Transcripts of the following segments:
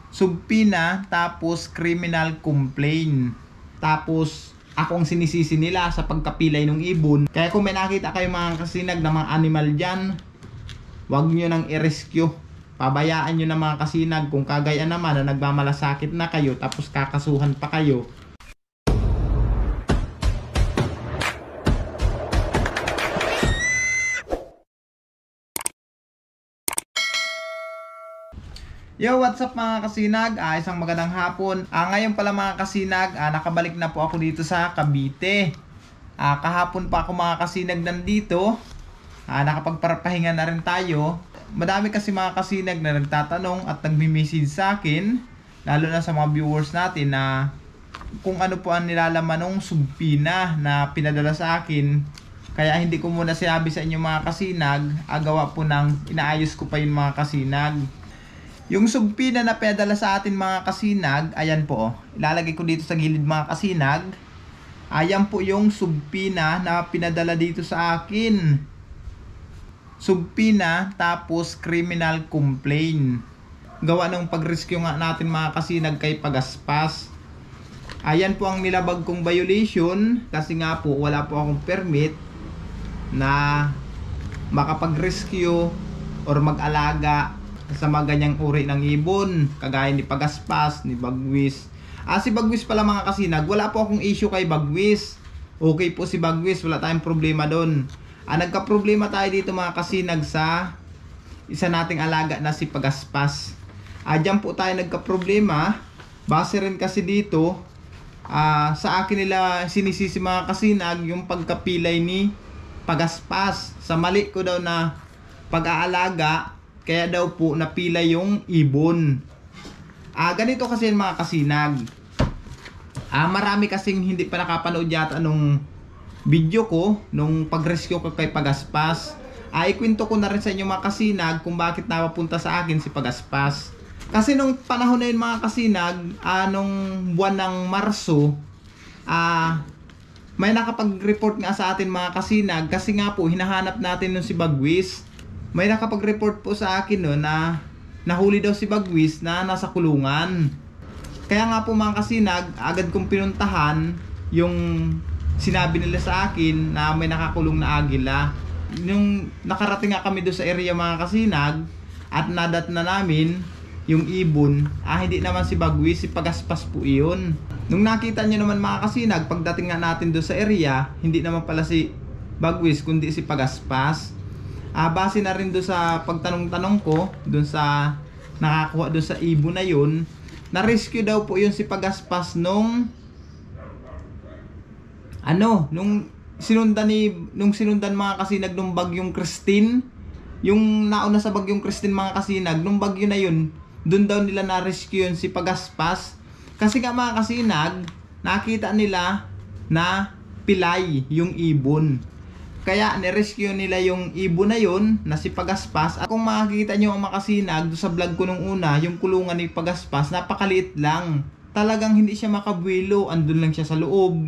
subpoena, tapos criminal complaint. Tapos ako ang sinisisi nila sa pagkapilay ng ibon. Kaya kung may nakita kayo mga kasinag na mga animal dyan, huwag nyo nang i-rescue. Pabayaan nyo na mga kasinag. Kung kagaya naman na nagmamalasakit na kayo tapos kakasuhan pa kayo. Yo, what's up mga kasinag? Isang magandang hapon. Ngayon pala mga kasinag, nakabalik na po ako dito sa Cavite. Kahapon pa ako mga kasinag nandito. Nakapagpapahinga na rin tayo. Madami kasi mga kasinag na nagtatanong at nagme-message sa akin, lalo na sa mga viewers natin, na kung ano po ang nilalaman ng subpoena na pinadala sa akin. Kaya hindi ko muna sinabi sa inyo mga kasinag, gawa po ng inaayos ko pa yung mga kasinag. Yung subpoena na pinadala sa atin mga kasinag, ayan po. Ilalagay ko dito sa gilid mga kasinag. Ayan po yung subpoena na pinadala dito sa akin. Subpoena tapos criminal complaint. Gawa ng pag-rescue nga natin mga kasinag kay Pagaspas. Ayan po ang nilabag kong violation kasi nga po wala po akong permit na makapag-rescue or mag-alaga sa mga ganyang uri ng ibon, kagaya ni Pagaspas, ni Bagwis. Si Bagwis pala mga kasinag, wala po akong issue kay Bagwis. Okay po si Bagwis, wala tayong problema doon. Nagka-problema tayo dito mga kasinag sa isa nating alaga na si Pagaspas. Diyan po tayo nagka-problema. Base rin kasi dito, sa akin nila sinisisi mga kasinag yung pagkapilay ni Pagaspas. Sa mali ko daw na pag-aalaga, kaya daw po napila yung ibon. Ganito kasi mga kasinag. Marami kasing hindi pa nakapanood yata nung video ko, nung pag-rescue ko kay Pagaspas. Ikwento ko na rin sa inyo mga kasinag kung bakit napapunta sa akin si Pagaspas. Kasi nung panahon na yun mga kasinag, nung buwan ng Marso, may nakapag-report nga sa atin mga kasinag, kasi nga po hinahanap natin nung si Bagwis. May nakapag-report po sa akin no, na nahuli daw si Bagwis na nasa kulungan. Kaya nga po mga kasinag, agad kong pinuntahan yung sinabi nila sa akin na may nakakulong na agila. Nung nakarating nga kami doon sa area mga kasinag at nadat na namin yung ibon, hindi naman si Bagwis, si Pagaspas po iyon. Nung nakita nyo naman mga kasinag, pagdating nga natin doon sa area, hindi naman pala si Bagwis kundi si Pagaspas. Base na rin doon sa pagtanong-tanong ko doon sa nakakuha doon sa ibon na yun, na-rescue daw po yun si Pagaspas nung sinundan mga kasinag nung bagyong Christine. Yung nauna sa bagyong Christine mga kasinag, nung bagyo na yun, doon daw nila na-rescue yun si Pagaspas. Kasi nga mga kasinag, nakita nila na pilay yung ibon. Kaya nirescue nila yung ibon na yun na si Pagaspas. At kung makikita nyo ang makasinag sa vlog ko nung una, yung kulungan ni Pagaspas, napakaliit lang. Talagang hindi siya makabuelo, andun lang siya sa loob.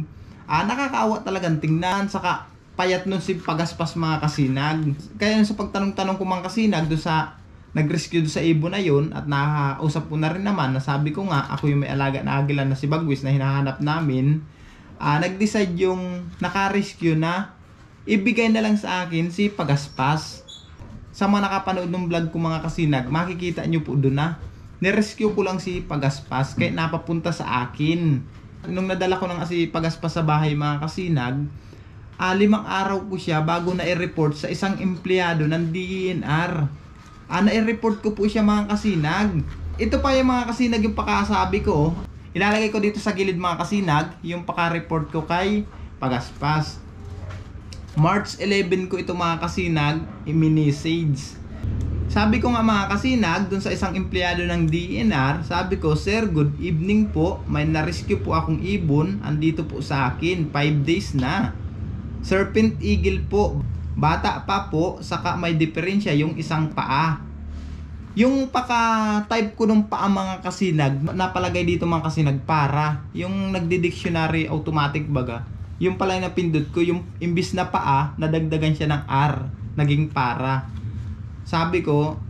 Nakakaawa talagang tingnan, saka payat nun si Pagaspas mga kasinag. Kaya sa pagtanong-tanong ko mga kasinag doon sa nag-rescue doon sa ibon na yun, at nakausap ko na rin naman, nasabi ko nga ako yung may alaga na agila na si Bagwis na hinahanap namin. Nag-decide yung naka-rescue na ibigay na lang sa akin si Pagaspas. Sa mga nakapanood ng vlog ko mga kasinag, makikita nyo po doon na nirescue ko lang si Pagaspas kaya napapunta sa akin. Nung nadala ko ng si Pagaspas sa bahay mga kasinag, 5 araw ko siya bago na i-report sa isang empleyado ng DENR. Na-i-report ko po siya mga kasinag. Ito pa yung mga kasinag yung pakasabi ko. Ilalagay ko dito sa gilid mga kasinag yung paka-report ko kay Pagaspas. March 11 ko ito mga kasinag, i-message. Sabi ko nga mga kasinag, dun sa isang empleyado ng DENR, sabi ko, "Sir, good evening po. May na-rescue po akong ibon, andito po sa akin, 5 days na. Serpent eagle po, bata pa po, saka may diferensya yung isang paa." Yung paka-type ko ng paa mga kasinag, napalagay dito mga kasinag, para. Yung nagdi-dictionary automatic baga. Yung pala yung napindot ko, yung imbis na paa, nadagdagan siya ng R, naging para. Sabi ko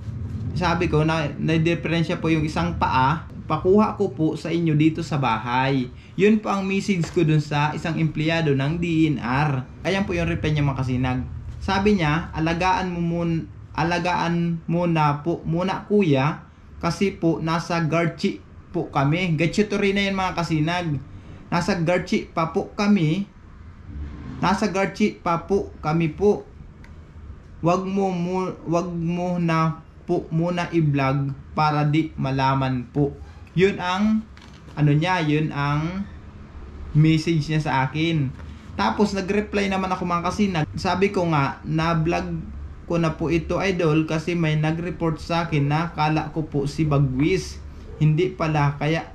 na diferensya po yung isang paa, pakuha ko po sa inyo dito sa bahay. Yun po ang message ko dun sa isang empleyado ng DNR. Ayan po yung reply niya mga kasinag. Sabi niya, alagaan mo na po muna kuya, kasi po nasa Garchi po kami. Gatchitory na yan mga kasinag. Nasa Garchi pa po kami. Nasa Garchi pa po kami po. Wag mo na po muna i-vlog para di malaman po. Yun ang yun ang message niya sa akin. Tapos nag-reply naman ako mga kasinag. Sabi ko nga, na-vlog ko na po ito idol kasi may nag-report sa akin na kala ko po si Bagwis. Hindi pala, kaya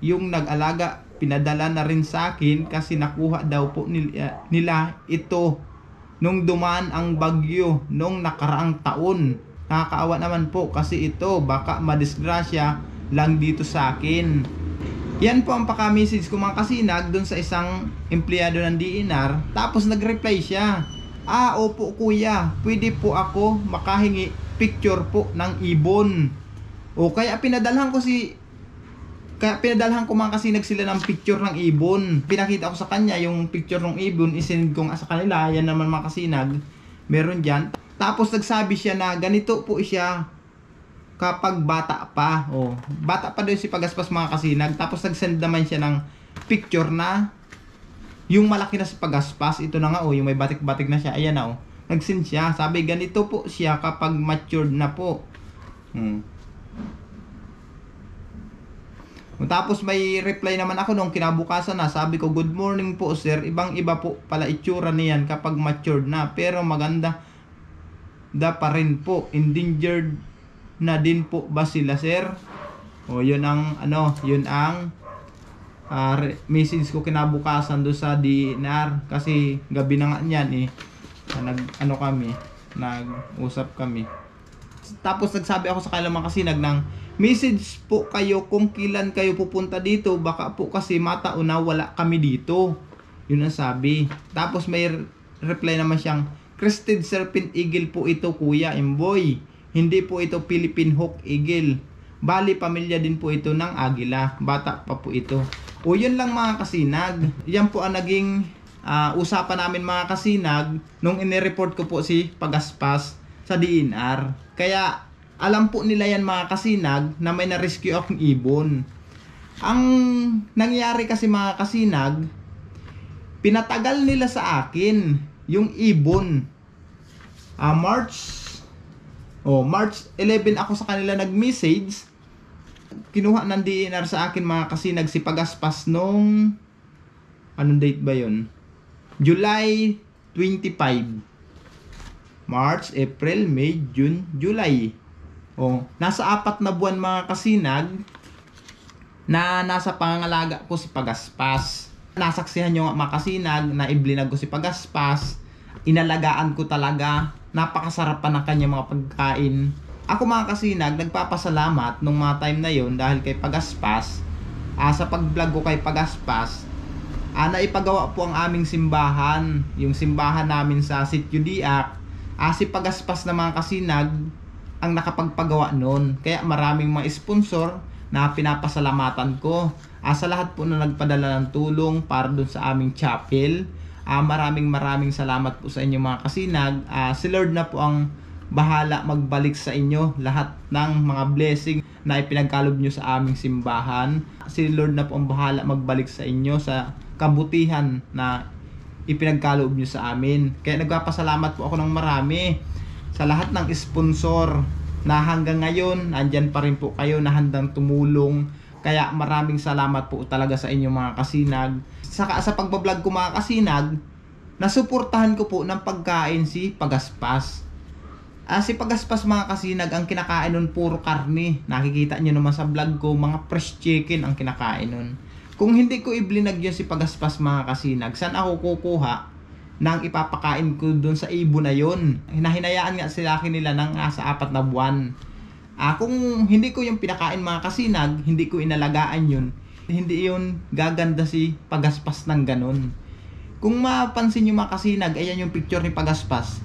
yung nag-alaga pinadala na rin sa akin kasi nakuha daw po nila ito nung dumaan ang bagyo nung nakaraang taon. Nakakaawa naman po kasi ito baka madisgrasya lang dito sa akin. Yan po ang paka-message ko mga kasinag dun sa isang empleyado ng DNR. Tapos nag-reply siya, opo kuya, pwede po ako makahingi picture po ng ibon. O kaya pinadalhan ko mga kasinag sila ng picture ng ibon. Pinakita ko sa kanya yung picture ng ibon, isend ko nga sa kanila. Yan naman mga kasinag, meron dyan. Tapos nagsabi siya na ganito po siya kapag bata pa. Bata pa daw si Pagaspas mga kasinag. Tapos nagsend naman siya ng picture na yung malaki na si Pagaspas. Ito na nga yung may batik-batik na siya. Ayan na nagsend siya. Sabi ganito po siya kapag matured na po. Tapos may reply naman ako nung kinabukasan na. Sabi ko, good morning po sir. Ibang iba po pala itsura niyan kapag matured na. Pero maganda pa rin po. Endangered na din po ba sila sir? Yun ang message ko kinabukasan do sa DNR. Kasi gabi na nga niyan nag-usap kami. Tapos nagsabi ako sa kanila mga kasinag ng message po kayo kung kailan kayo pupunta dito. Baka po kasi mataon na wala kami dito. Yun ang sabi. Tapos may reply naman siyang, Crested Serpent Eagle po ito kuya Imboy. Hindi po ito Philippine Hawk Eagle. Bali pamilya din po ito ng agila. Bata pa po ito. Yun lang mga kasinag. Yan po ang naging usapan namin mga kasinag nung inireport ko po si Pagaspas sa DNR. Kaya alam po nila yan mga kasinag na may na-rescue akong ibon. Ang nangyari kasi mga kasinag, pinatagal nila sa akin yung ibon. March 11 ako sa kanila nag-message. Kinuha ng DNR sa akin mga kasinag si Pagaspas nung anong date ba yun? July 25. March, April, May, June, July. Nasa 4 na buwan mga kasinag na nasa pangangalaga ko si Pagaspas. Nasaksihan nyo nga mga kasinag na iblinag ko si Pagaspas. Inalagaan ko talaga. Napakasarap pa ng kanya mga pagkain. Ako mga kasinag, nagpapasalamat nung mga time na yon dahil kay Pagaspas. Sa pag-vlog ko kay Pagaspas, naipagawa po ang aming simbahan. Yung simbahan namin sa Sitio Diak. Si Pagaspas na mga kasinag ang nakapagpagawa nun. Kaya maraming mga sponsor na pinapasalamatan ko. Sa lahat po na nagpadala ng tulong para dun sa aming chapel. Maraming salamat po sa inyo mga kasinag. Si Lord na po ang bahala magbalik sa inyo lahat ng mga blessing na ipinagkalob nyo sa aming simbahan. Si Lord na po ang bahala magbalik sa inyo sa kabutihan na ipinagkaloob nyo sa amin. Kaya nagpapasalamat po ako ng marami sa lahat ng sponsor na hanggang ngayon andyan pa rin po kayo na handang tumulong. Kaya maraming salamat po talaga sa inyo mga kasinag. Sa pagbablog ko mga kasinag, nasuportahan ko po ng pagkain si Pagaspas. Si Pagaspas mga kasinag, ang kinakain nun puro karne. Nakikita nyo naman sa vlog ko, mga fresh chicken ang kinakain nun. Kung hindi ko iblinag yun si Pagaspas mga kasinag, saan ako kukuha ng ipapakain ko dun sa ibon na yun? Hinahayaan nga sila nila ng sa 4 na buwan. Kung hindi ko yung pinakain mga kasinag, hindi ko inalagaan yun, hindi yun gaganda si Pagaspas ng ganun. Kung mapansin nyo mga kasinag, ayan yung picture ni Pagaspas.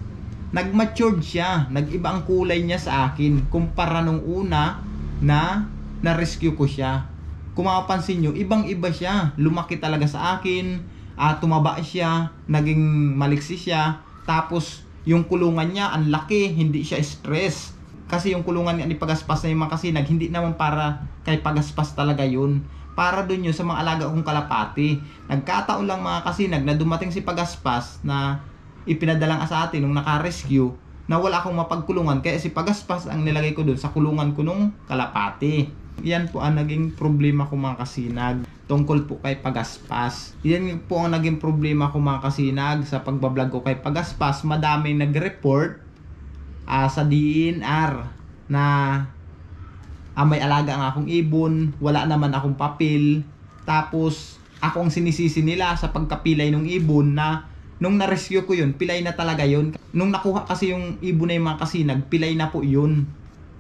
Nag-matured siya, nag-iba ang kulay niya sa akin kumpara nung una na na-rescue ko siya. kung mapapansin nyo, ibang-iba siya. Lumaki talaga sa akin, tumaba siya, naging maliksi siya, tapos yung kulungan niya, ang laki, hindi siya stress. Kasi yung kulungan ni Pagaspas na yung mga kasinag, hindi naman para kay Pagaspas talaga yun. Para dun yun sa mga alaga kong kalapati. Nagkataon lang mga kasinag na dumating si Pagaspas na ipinadalang sa atin nung naka-rescue, na wala akong mapagkulungan, kaya si Pagaspas ang nilagay ko dun sa kulungan ko nung kalapati. Yan po ang naging problema ko mga kasinag tungkol po kay Pagaspas. Yan po ang naging problema ko mga kasinag sa pagbablog ko kay Pagaspas. Madaming nag-report sa DNR na may alaga nga akong ibon, wala naman akong papel, tapos ako ang sinisisi nila sa pagkapilay ng ibon na nung na-rescue ko yun, pilay na talaga yun. Nung nakuha kasi yung ibon na yung mga kasinag, pilay na po yun.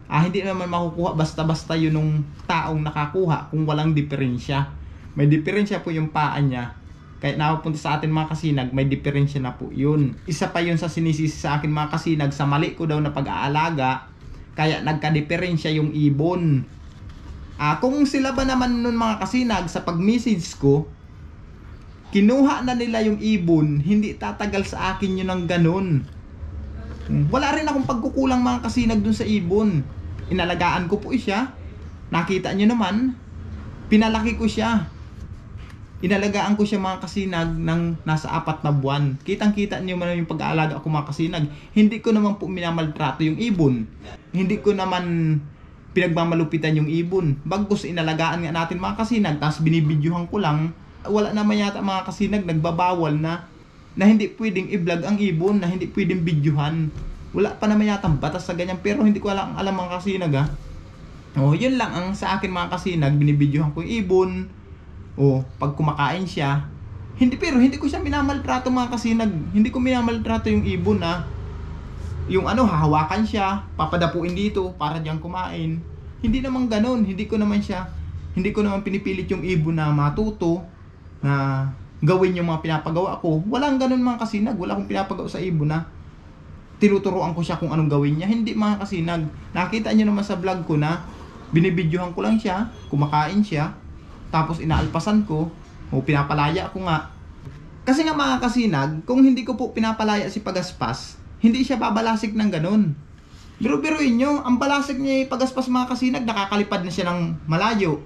Hindi naman makukuha basta-basta yun nung taong nakakuha kung walang diferensya. May diferensya po yung paa niya. Kahit napapunta sa atin mga kasinag, may diferensya na po yun. Isa pa yun sa sinisisi sa akin mga kasinag, sa mali ko daw na pag-aalaga, kaya nagka-diferensya yung ibon. Kung sila ba naman nun mga kasinag, sa pag-message ko, kinuha na nila yung ibon, hindi tatagal sa akin yun ng ganun. Wala rin akong pagkukulang mga kasinag dun sa ibon. Inalagaan ko po siya. Nakita nyo naman, pinalaki ko siya. Inalagaan ko siya mga kasinag ng nasa 4 na buwan. Kitang-kita niyo man yung pag-aalaga ko mga kasinag. Hindi ko naman po minamaltrato yung ibon. Hindi ko naman pinagmamalupitan yung ibon. Bagkus inalagaan nga natin mga kasinag, tapos binibidyohan ko lang. Wala naman yata mga kasinag nagbabawal na hindi pwedeng i-vlog ang ibon, na hindi pwedeng videohan. Wala pa naman yata batas sa ganyan, pero hindi ko alam mga kasinag yun lang ang sa akin mga kasinag, binibidyohan ko yung ibon. Pag kumakain siya, hindi ko siya minamaltrato mga kasinag. Hindi ko minamaltrato yung ibon yung hahawakan siya, papadapuin dito para diyan kumain. Hindi naman ganoon, hindi ko naman pinipilit yung ibon na matuto na gawin yung mga pinapagawa ko. Walang ganun mga kasinag. Wala akong pinapagawa sa ibon na tinuturuan ko siya kung anong gawin niya. Hindi mga kasinag. Nakita niyo naman sa vlog ko na binibidyohan ko lang siya, kumakain siya, tapos inaalpasan ko, pinapalaya ko nga. Kasi nga mga kasinag, kung hindi ko po pinapalaya si Pagaspas, hindi siya babalasik ng ganun. Biruin nyo, ang balasik niya Pagaspas mga kasinag, nakakalipad na siya ng malayo.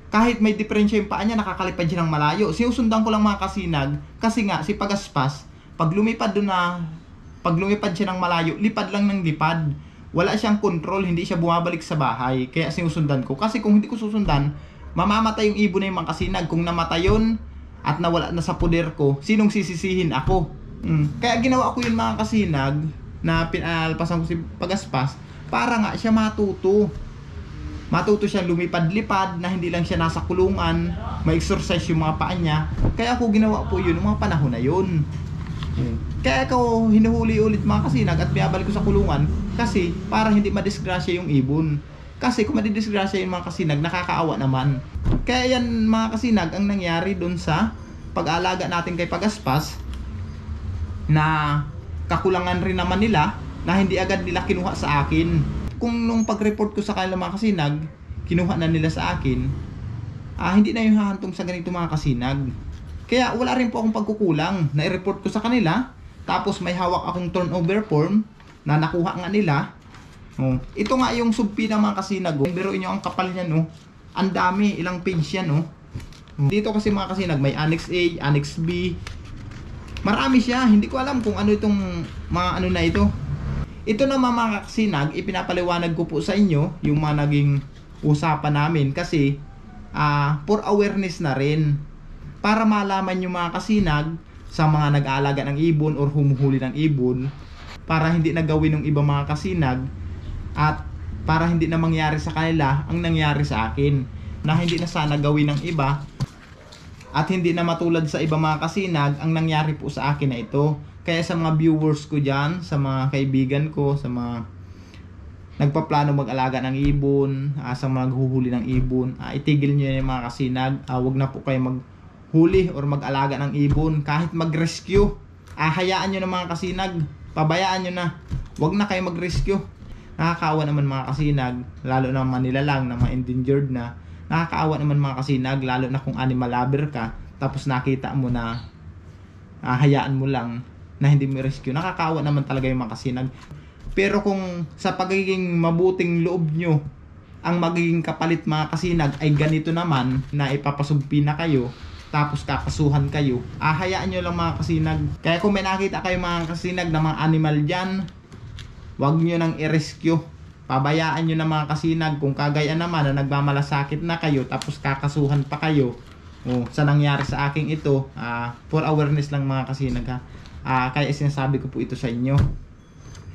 Kahit may diferensya yung paa niya, nakakalipad siya ng malayo. Sinusundan ko lang mga kasinag, kasi nga si Pagaspas, pag lumipad siya ng malayo, lipad lang ng lipad. Wala siyang control, hindi siya bumabalik sa bahay. Kaya sinusundan ko. Kasi kung hindi ko susundan, mamamatay yung ibon na yung mga kasinag. Kung namatay yun at nawala na sa poder ko, sinong sisisihin ako? Kaya ginawa ko yun mga kasinag, na pinalpasan ko si Pagaspas, para nga siya matuto. Matuto siya lumipad-lipad, na hindi lang siya nasa kulungan, ma-exercise yung mga paa niya. Kaya ako ginawa po yun mga panahon na yun. Kaya ako hinuhuli ulit mga kasinag at pinabalik ko sa kulungan, kasi para hindi madisgrasya yung ibon. Kasi kung madidisgrasya yung mga kasinag, nakakaawa naman. Kaya yan mga kasinag ang nangyari dun sa pag-aalaga natin kay Pagaspas, na kakulangan rin naman nila na hindi agad nila kinuha sa akin. Kung nung pag-report ko sa kanila mga kasinag, kinuha na nila sa akin, hindi na yung hahantong sa ganito mga kasinag. Kaya wala rin po akong pagkukulang. Na-report ko sa kanila, tapos may hawak akong turnover form na nakuha nga nila. Ito nga yung subpi ng mga kasinag. Biruin nyo ang kapal niya, ang dami, ilang page yan. Dito kasi mga kasinag, may Annex A, Annex B. Marami siya. Hindi ko alam kung ano itong mga ano na ito. Ito naman mga kasinag, ipinapaliwanag ko po sa inyo yung mga naging usapan namin, kasi for awareness na rin. Para malaman yung mga kasinag sa mga nag-aalaga ng ibon or humuhuli ng ibon, para hindi na gawin ng ibang mga kasinag, at para hindi na mangyari sa kanila ang nangyari sa akin, na hindi na sana gawin ng iba, at hindi na matulad sa ibang mga kasinag ang nangyari po sa akin na ito. Kaya sa mga viewers ko dyan, sa mga kaibigan ko, sa mga nagpaplano mag-alaga ng ibon, sa mga naghuhuli ng ibon, itigil nyo yung mga kasinag. Huwag na po kayo maghuli or mag-alaga ng ibon. Kahit mag-rescue, hayaan nyo na mga kasinag. Pabayaan nyo na. Huwag na kayo mag-rescue. Nakakaawa naman mga kasinag, lalo na Manila lang na mga endangered na. Nakakaawa naman mga kasinag, lalo na kung animal lover ka, tapos nakita mo na hayaan mo lang na hindi mo rescue. Nakakaawa naman talaga yung mga kasinag. Pero kung sa pagiging mabuting loob nyo, ang magiging kapalit mga kasinag ay ganito naman, na ipapasugpi na kayo, tapos kakasuhan kayo, hayaan nyo lang mga kasinag. Kaya kung may nakita kayo mga kasinag na mga animal dyan, wag nyo nang i-rescue. Pabayaan nyo na mga kasinag. Kung kagaya naman na nagmamalasakit na kayo, tapos kakasuhan pa kayo, sa nangyari sa aking ito, for awareness lang mga kasinag ha. Kaya sinasabi ko po ito sa inyo,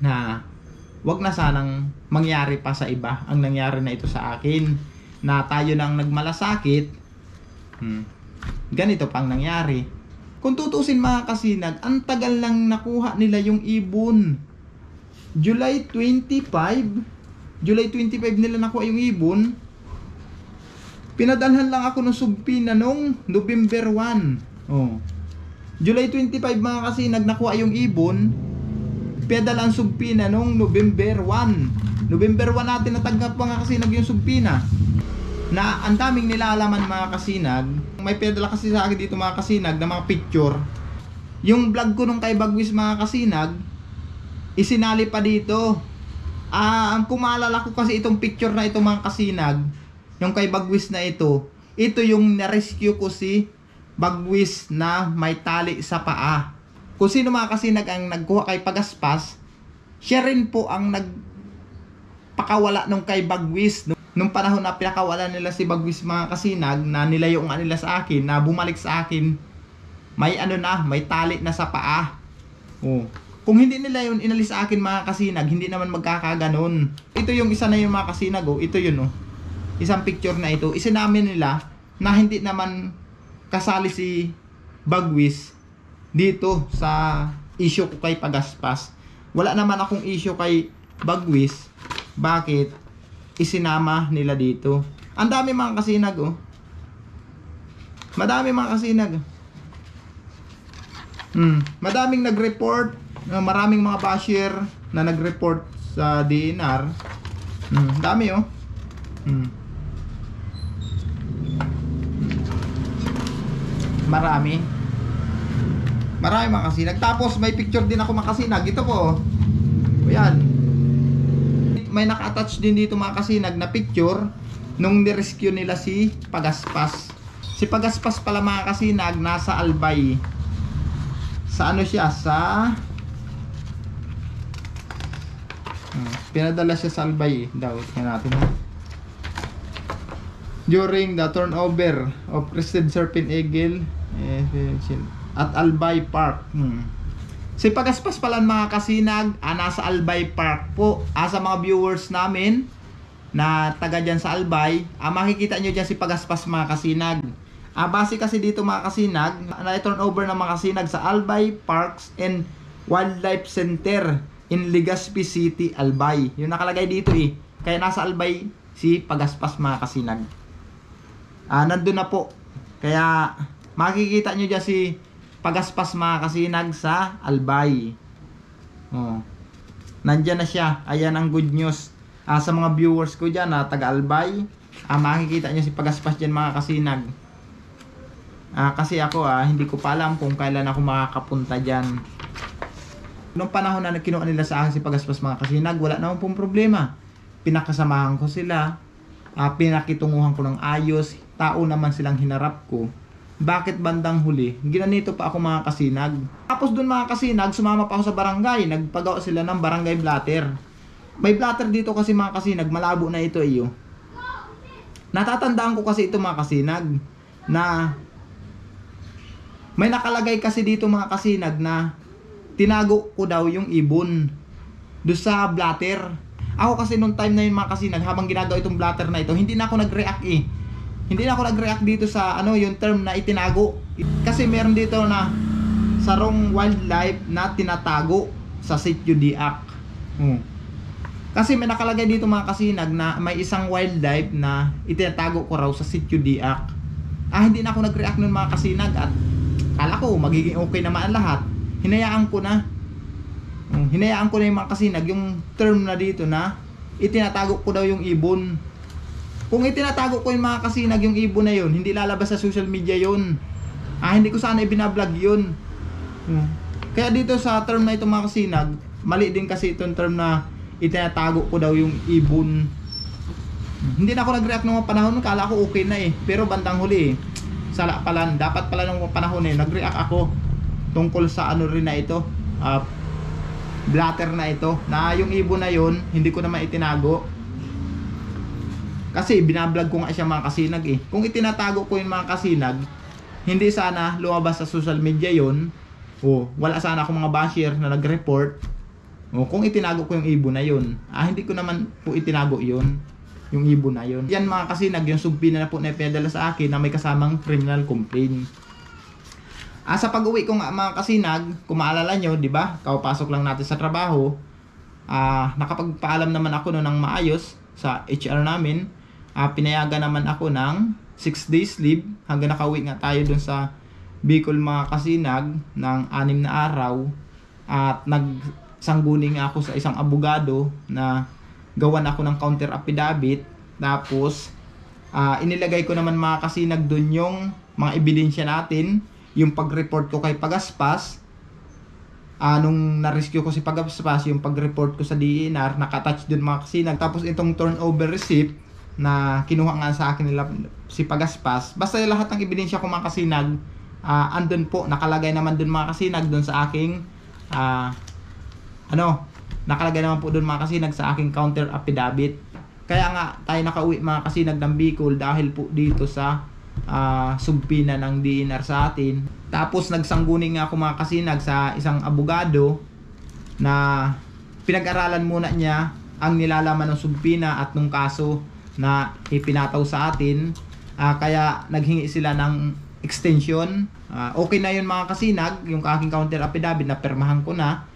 na wag na sanang mangyari pa sa iba ang nangyari na ito sa akin, na tayo nang nagmalasakit, ganito pang nangyari. Kung tutusin mga kasinag, ang tagal lang nakuha nila yung ibon. July 25 nila nakuha yung ibon. Pinadalhan lang ako ng sugpi na nung November 1. July 25 mga kasinag nakuha yung ibon. Pinadalhan sugpi na nung November 1. November 1 natin natanggap mga kasinag yung sugpi na ang daming nilalaman mga kasinag. May pinadala kasi sa akin dito mga kasinag na mga picture. Yung vlog ko nung kay Bagwis mga kasinag, isinali pa dito. Ang kumaalala ko kasi itong picture na ito mga kasinag, yung kay Bagwis na ito yung na-rescue ko si Bagwis na may tali sa paa. Kung sino mga kasinag ang nagkuha kay Pagaspas, siya rin po ang nagpakawala nung kay Bagwis. Nung panahon na pinakawala nila si Bagwis mga kasinag, na nilayo nga nila sa akin, na bumalik sa akin, may may tali na sa paa. Kung hindi nila yun inalis sa akin mga kasinag, hindi naman magkakaganon. Ito yung isa na yung mga kasinag, ito yun isang picture na ito, isinamin nila na hindi naman kasali si Bagwis dito sa issue ko kay Pagaspas. Wala naman akong issue kay Bagwis, bakit isinama nila dito? Ang dami mga kasinag madami mga kasinag. Madaming nag-report, maraming mga basher na nag-report sa DNR. Dami Marami mga kasinag. Tapos may picture din ako mga kasinag. Ito po. Ayan. May naka-attach din dito mga kasinag na picture nung ni-rescue nila si Pagaspas. Si Pagaspas pala mga kasinag nasa Albay. Sa ano siya? Pinadala siya sa Albay daw. Tingnan natin. During the turnover of Crested Serpent Eagle at Albay Park. Si Pagaspas pala mga kasinag, nasa Albay Park po. Sa mga viewers namin na taga dyan sa Albay, makikita nyo dyan si Pagaspas mga kasinag. Base kasi dito mga kasinag, na-turnover ng mga kasinag sa Albay Parks and Wildlife Center in Legazpi City, Albay. Yung nakalagay dito Kaya nasa Albay si Pagaspas mga kasinag. Nandun na po. Kaya makikita nyo dyan si Pagaspas mga kasinag sa Albay. Nandyan na siya. Ayan ang good news. Sa mga viewers ko dyan na taga Albay, makikita nyo si Pagaspas dyan mga kasinag. Kasi ako hindi ko pa alam kung kailan ako makakapunta dyan. Noong panahon na kinuha nila sa akin si Pagaspas mga kasinag, wala naman pong problema. Pinakasamahan ko sila, pinakitunguhan ko ng ayos, tao naman silang hinarap ko. Bakit bandang huli? Ginanito pa ako mga kasinag. Tapos dun mga kasinag, sumama pa ako sa barangay. Nagpagawa sila ng barangay blatter. May blatter dito kasi mga kasinag, malabo na ito Natatandaan ko kasi ito mga kasinag, na may nakalagay kasi dito mga kasinag na tinago ko daw yung ibon doon sa blatter. Ako kasi nung time na yun mga kasinag, habang ginagawa itong blatter na ito, hindi na ako nag-react Hindi na ako nag-react dito sa yung term na itinago. Kasi meron dito na sarong wildlife na tinatago sa Sitio Diak. Kasi may nakalagay dito mga kasinag na may isang wildlife na itinatago ko raw sa Sitio Diak. Hindi na ako nag-react nun mga kasinag at kala ko magiging okay naman ang lahat. Hinayaan ko na. Hinayaan ko na yung mga kasinag, yung term na dito na itinatago ko daw yung ibon. Kung itinatago ko yung mga kasinag yung ibon na yun, hindi lalabas sa social media yun. Hindi ko sana ibinablog yun. Kaya dito sa term na ito mga kasinag, mali din kasi itong term na itinatago ko daw yung ibon. Hindi na ako nag-react nung panahon, kala ko okay na eh. Pero bandang huli sala pala, dapat pala nung panahon nag-react ako tungkol sa ano rin na ito, blatter na ito, na yung ibon na yun, hindi ko naman itinago. Kasi binablog ko nga siya mga kasinag eh. Kung itinatago ko yung mga kasinag, hindi sana lumabas sa social media yun. Wala sana akong mga basher na nag-report. Kung itinago ko yung ibon na yun. Hindi ko naman po itinago yun, yung ibon na yun. Yan mga kasinag, yung subpina na po na ipinadala sa akin na may kasamang criminal complaint. Sa pag-uwi ko nga mga kasinag, kung maalala nyo, di ba? Kapasok lang natin sa trabaho. Nakapagpaalam naman ako noon ng maayos sa HR namin. Pinayagan naman ako ng 6 days leave hanggang nakauwi nga tayo dun sa Bicol mga kasinag ng 6 na araw. At nagsangguning ako sa isang abogado na gawan ako ng counter affidavit. Tapos inilagay ko naman mga kasinag dun yung mga ebidensya natin, yung pag-report ko kay Pagaspas. Nung na-rescue ko si Pagaspas, yung pag-report ko sa DENR, naka-attach dun mga kasinag. Tapos itong turnover receipt na kinuha nga sa akin nila si Pagaspas. Basta lahat ng ebidensya ko mga kasinag, andun po, nakalagay naman dun mga kasinag dun sa aking nakalagay naman po dun mga kasinag sa aking counter affidavit. Kaya nga tayo nakauwi mga kasinag ng Bicol dahil po dito sa subpina ng DENR sa atin. Tapos nagsangguning nga ako mga kasinag sa isang abogado na pinag-aralan muna niya ang nilalaman ng subpina at ng kaso na ipinataw sa atin. Kaya naghingi sila ng extension. Okay na yun mga kasinag, yung aking counter affidavit na permahan ko na.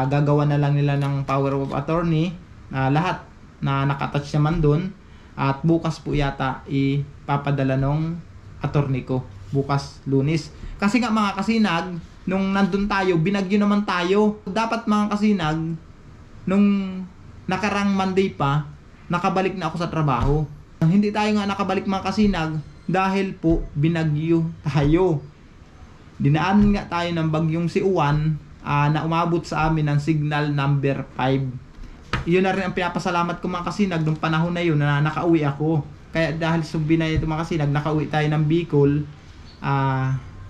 Gagawa na lang nila ng power of attorney, lahat na nakatouch naman dun. At bukas po yata ipapadala ng attorney ko, bukas Lunes. Kasi nga mga kasinag, nung nandun tayo, binagyo naman tayo. Dapat mga kasinag, nung nakarang Monday pa, nakabalik na ako sa trabaho. Hindi tayo nga nakabalik mga kasinag dahil po binagyo tayo. Dinaanan nga tayo ng bagyong si Uwan na umabot sa amin ng signal number 5. Yun na rin ang pinapasalamat ko mga kasinag nung panahon na yun na nakauwi ako. Kaya dahil subina ito mga kasinag, nakauwi tayo ng Bicol.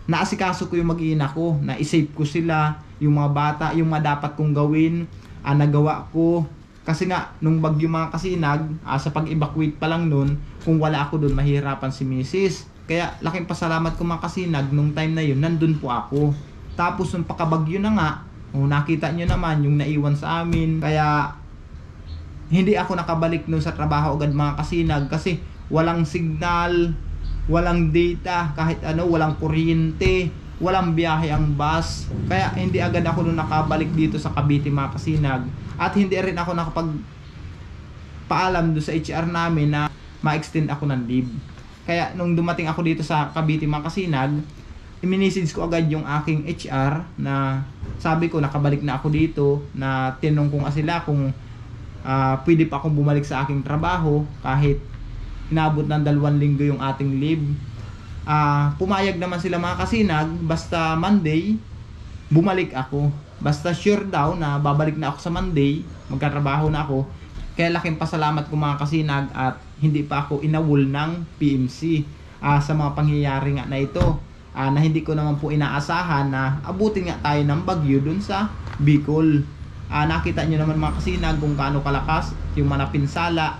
Naasikaso ko yung mag-iina ko, na isave ko sila, yung mga bata, yung mga dapat kong gawin, nagawa ko. Kasi nga, nung bagyo mga kasinag, sa pag-evacuate pa lang nun, kung wala ako dun, mahirapan si Mrs. Kaya laking pasalamat ko mga kasinag, nung time na yun, nandun po ako. Tapos nung pakabagyo na nga, nakita nyo naman yung naiwan sa amin. Kaya hindi ako nakabalik nun sa trabaho agad mga kasinag kasi walang signal, walang data, kahit ano, walang kuryente, walang biyahe ang bus. Kaya hindi agad ako nun nakabalik dito sa Cavite mga kasinag. At hindi rin ako nakapagpaalam doon sa HR namin na ma-extend ako ng leave. Kaya nung dumating ako dito sa Cavite mga kasinag, i-message ko agad yung aking HR na sabi ko nakabalik na ako dito, na tinanong ko nga sila kung pwede pa akong bumalik sa aking trabaho kahit inabot ng 2 linggo yung ating leave. Pumayag naman sila mga kasinag, basta Monday bumalik ako. Basta sure daw na babalik na ako sa Monday, magkatrabaho na ako. Kaya laking pasalamat ko mga kasinag at hindi pa ako inawol ng PMC sa mga pangyayari nga na ito, na hindi ko naman po inaasahan na abutin nga tayo ng bagyo dun sa Bicol. Nakita nyo naman mga kasinag kung gaano kalakas yung mga napinsala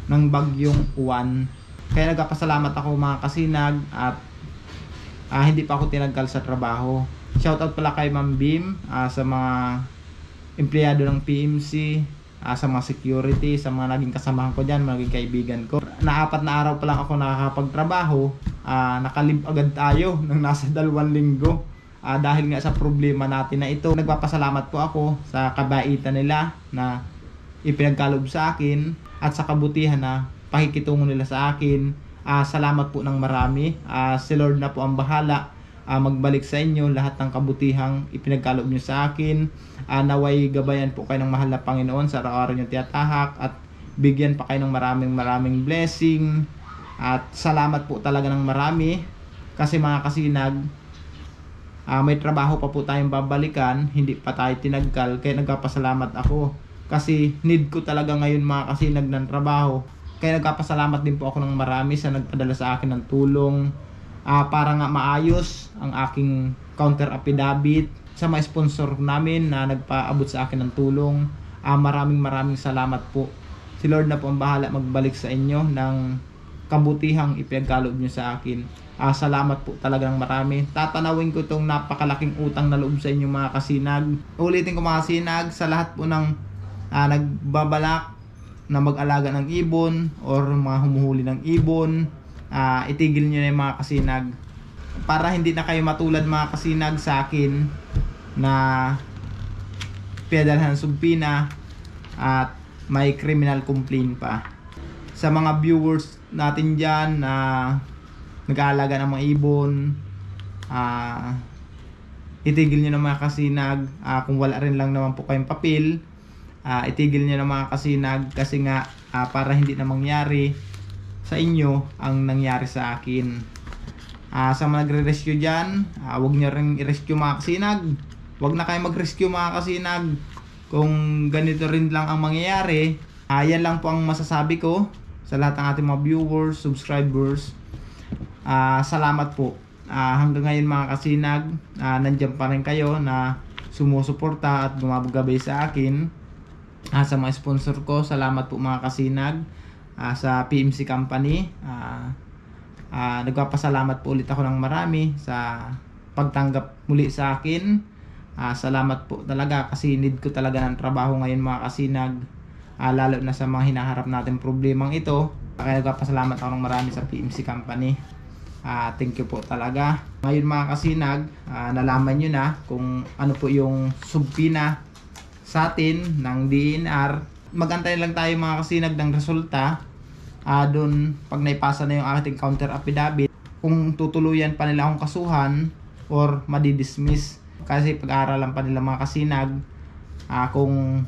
ng bagyong Uwan. Kaya nagpasalamat ako mga kasinag at hindi pa ako tinanggal sa trabaho. Shoutout pala kay Ma'am Bim, sa mga empleyado ng PMC, sa mga security, sa mga naging kasamahan ko dyan, mga naging kaibigan ko. Na 4 na araw pa lang ako nakakapagtrabaho, nakalib agad tayo ng nasa 2 linggo. Dahil nga sa problema natin na ito. Nagpapasalamat po ako sa kabaitan nila na ipinagkaloob sa akin at sa kabutihan na pakikitungo nila sa akin. Salamat po ng marami. Si Lord na po ang bahala magbalik sa inyo lahat ng kabutihang ipinagkaloob nyo sa akin. Naway gabayan po kayo ng mahal na Panginoon sa araw-araw nyo tiyatahak at bigyan pa kayo ng maraming blessing. At salamat po talaga ng marami. Kasi mga kasinag, may trabaho pa po tayong babalikan, hindi pa tayo tinagkal, kaya nagpapasalamat ako. Kasi need ko talaga ngayon mga kasinag ng trabaho. Kaya nagpapasalamat din po ako ng marami sa nagpadala sa akin ng tulong. Para nga maayos ang aking counter affidavit. Sa mga sponsor namin na nagpaabot sa akin ng tulong. Maraming salamat po. Si Lord na po ang bahala magbalik sa inyo ng kabutihang ipinagkaloob nyo sa akin. Salamat po talaga ng marami. Tatanawin ko itong napakalaking utang na loob sa inyo mga kasinag. Ulitin ko mga kasinag, sa lahat po ng nagbabalak na mag-alaga ng ibon or mga humuhuli ng ibon, itigil nyo na yung mga kasinag. Para hindi na kayo matulad mga kasinag sa akin na pinadalhan ng sumpina at may criminal complaint pa. Sa mga viewers natin dyan na nag-aalaga ng mga ibon, itigil nyo na mga kasinag. Kung wala rin lang naman po kayong papel, itigil nyo na mga kasinag, kasi nga para hindi na mangyari sa inyo ang nangyari sa akin. Sa mga nagre-rescue dyan, huwag nyo rin i-rescue mga kasinag. Huwag na kayo mag-rescue mga kasinag. Kung ganito rin lang ang mangyayari, yan lang po ang masasabi ko sa lahat ng ating mga viewers, subscribers. Salamat po. Hanggang ngayon mga kasinag, nandiyan pa rin kayo na sumusuporta at gumagabay sa akin. Sa mga sponsor ko, salamat po mga kasinag. Sa PMC Company, nagpapasalamat po ulit ako ng marami sa pagtanggap muli sa akin. Salamat po talaga, kasi need ko talaga ng trabaho ngayon mga kasinag, lalo na sa mga hinaharap natin problemang ito. Kaya nagpapasalamat ako ng marami sa PMC Company. Thank you po talaga. Ngayon mga kasinag, nalaman nyo na kung ano po yung subpina sa atin ng DNR. Magantay lang tayo mga kasinag ng resulta. Doon pag naipasa na yung ating counter affidavit, kung tutuluyan pa nila akong kasuhan or madidismiss. Kasi pag-aaralan pa nila mga kasinag kung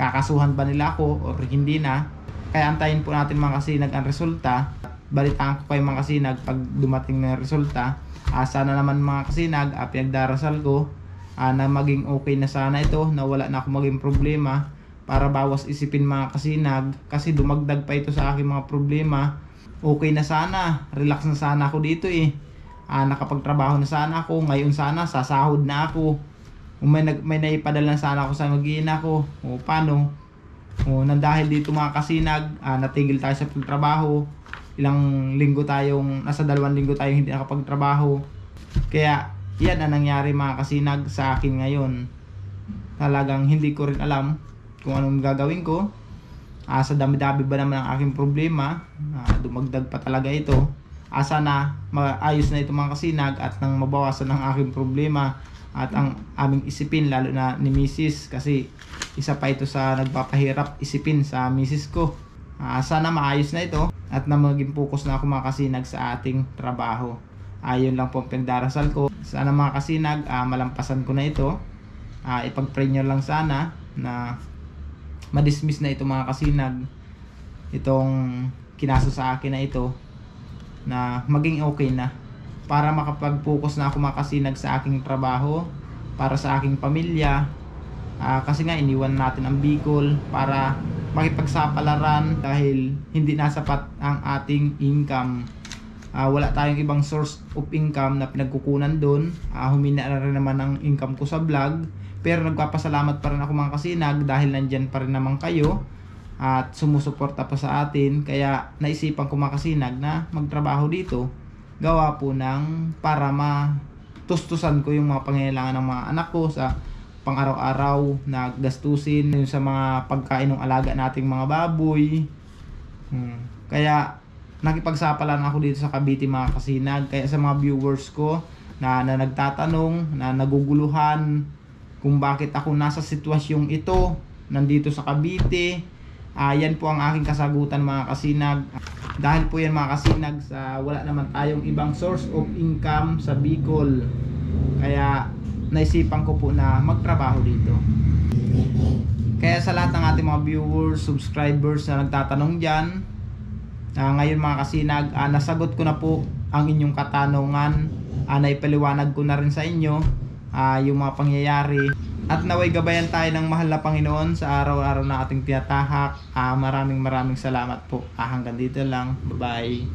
kakasuhan ba nila ako or hindi na. Kaya antayin po natin mga kasinag ang resulta. Balitaan ko kayo mga kasinag pag dumating na resulta. Sana naman mga kasinag, pinagdarasal ko na maging okay na sana ito, na wala na ako maging problema, para bawas isipin mga kasinag, kasi dumagdag pa ito sa aking mga problema. Okay na sana, relax na sana ako dito nakapagtrabaho na sana ako, ngayon sana sasahod na ako. May naipadala sana ako sa mag-iina ko. Paano? Nang dahil dito mga kasinag, natigil tayo sa pagtrabaho. Nasa 2 linggo tayong hindi nakapagtrabaho. Kaya yan ang nangyari mga kasinag sa akin ngayon. Talagang hindi ko rin alam kung anong gagawin ko. Sa dami-dami ba naman ang aking problema, dumagdag pa talaga ito. Sana maayos na ito mga kasinag at nang mabawasan ang aking problema at ang aming isipin, lalo na ni Mrs. Kasi isa pa ito sa nagpapahirap isipin sa Mrs. ko. Sana maayos na ito at na maging focus na ako mga kasinag sa ating trabaho. Yun lang po ang pinagdarasal ko. Sana mga kasinag, malampasan ko na ito. Ipag-pray nyo lang sana na ma-dismiss na ito mga kasinag, itong kinaso sa akin na ito, na maging okay na, para makapag-focus na ako mga kasinag sa aking trabaho, para sa aking pamilya. Kasi nga iniwan natin ang Bicol para makipagsapalaran dahil hindi na sapat ang ating income. Wala tayong ibang source of income na pinagkukunan doon. Humina na rin naman ang income ko sa vlog, pero nagpapasalamat pa rin ako mga kasinag dahil nandyan pa rin naman kayo at sumusuporta pa sa atin. Kaya naisipan ko mga kasinag na magtrabaho dito, gawa po ng para matustusan ko yung mga pangailangan ng mga anak ko sa pang-araw-araw na gastusin, yung sa mga pagkain ng alaga nating mga baboy. Kaya nakipagsapalan ako dito sa Cavite mga kasinag. Kaya sa mga viewers ko na nagtatanong, na naguguluhan kung bakit ako nasa sitwasyong ito, nandito sa Cavite, yan po ang aking kasagutan mga kasinag. Dahil po yan mga kasinag, sa wala naman tayong ibang source of income sa Bicol, kaya naisipan ko po na magtrabaho dito. Kaya sa lahat ng ating mga viewers, subscribers na nagtatanong dyan, ngayon mga kasinag, nasagot ko na po ang inyong katanungan. Naipaliwanag ko na rin sa inyo yung mga pangyayari. At naway gabayan tayo ng mahal na Panginoon sa araw-araw na ating tinatahak. Maraming salamat po. Hanggang dito lang. Bye-bye.